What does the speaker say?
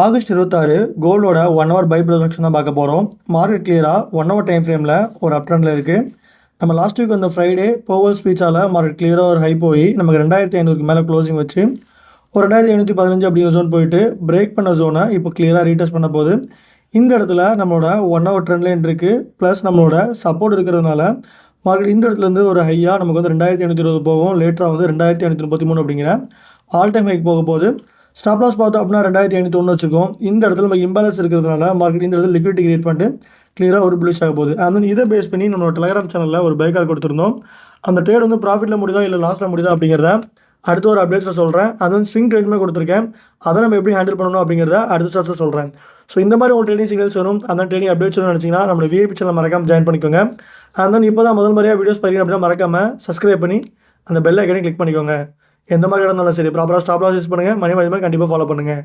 August 26 கோல்டோட 1 hour by projection தான் பார்க்க போகிறோம். மார்க்கெட் கிளியராக 1 ஹவர் டைம் ஃப்ரேமில் ஒரு அப் ட்ரெண்டில் இருக்குது. நம்ம லாஸ்ட் வீக் வந்த ஃப்ரைடே பவல் ஸ்பீச்சால் மார்க்கெட் கிளியராக ஒரு ஹை போய் நமக்கு 2500க்கு மேலே க்ளோசிங் வச்சு ஒரு 2515 அப்படிங்கிற ஜோன் போயிட்டு பிரேக் பண்ண ஜோனை இப்போ கிளியராக ரீடெஸ்ட் பண்ண போகுது. இந்த இடத்துல நம்மளோட 1 ஹவர் ட்ரெண்ட் லைன் இருக்குது, ப்ளஸ் நம்மளோட சப்போர்ட் இருக்கிறதுனால மார்க்கெட் இந்த இடத்துலேருந்து ஒரு ஹையாக நமக்கு வந்து 2520 போகும். லேட்டராக வந்து 2533 அப்படிங்கிற ஆல் டைம் ஹைக் போக போகுது. ஸ்டாப் லாஸ் பார்த்தோம் அப்படின்னா 2501 வச்சுருக்கோம். இந்த இடத்துல நமக்கு இம்பேலன்ஸ் இருக்கிறதுனால மார்க்கெட் இந்த இடத்துல லிக்விடிட்டி கிரியேட் பண்ணிட்டு கிளியராக ஒரு புல்லிஷ் ஆக போகுது. அண்ட் இதை பேஸ் பண்ணி நம்மளோட டெலிகிராம் சேனலில் ஒரு பை கால் கொடுத்துருந்தோம். அந்த ட்ரேட் வந்து ப்ராஃபிட்டில் முடியுதா இல்லை லாஸில் முடியுதா அப்படிங்கிறத அடுத்த ஒரு அப்டேட்ஸில் சொல்கிறேன். அது வந்து ஸ்விங் ட்ரேடுமே கொடுத்துருக்கேன். அதை நம்ம எப்படி ஹேண்டில் பண்ணணும் அப்படிங்கிறத அடுத்த ஷார்ட்ஸில் சொல்கிறேன். ஸோ இந்த மாதிரி ஒரு ட்ரேடிங் சிக்னல்ஸ் வரும், அந்த ட்ரேடிங் அப்டேட்ஸ் வேணும்னு நினச்சிங்கன்னா நம்மளோட விஐபி சேனல் மறக்காமல் ஜாயின் பண்ணிக்கோங்க. அண்ட் தென் இப்போ தான் முதல் முறையாக வீடியோஸ் பார்க்குறீங்க அப்படின்னா மறக்காமல் சப்ஸ்கிரைப் பண்ணி அந்த பெல் ஐக்கனையும் கிளிக் பண்ணிக்கோங்க. எந்த மாதிரி இருந்தாலும் சரி ப்ராப்பராக ஸ்டாப் லாஸ் யூஸ் பண்ணுங்கள், மணி மேனேஜ்மெண்ட் கண்டிப்பாக ஃபாலோ பண்ணுங்கள்.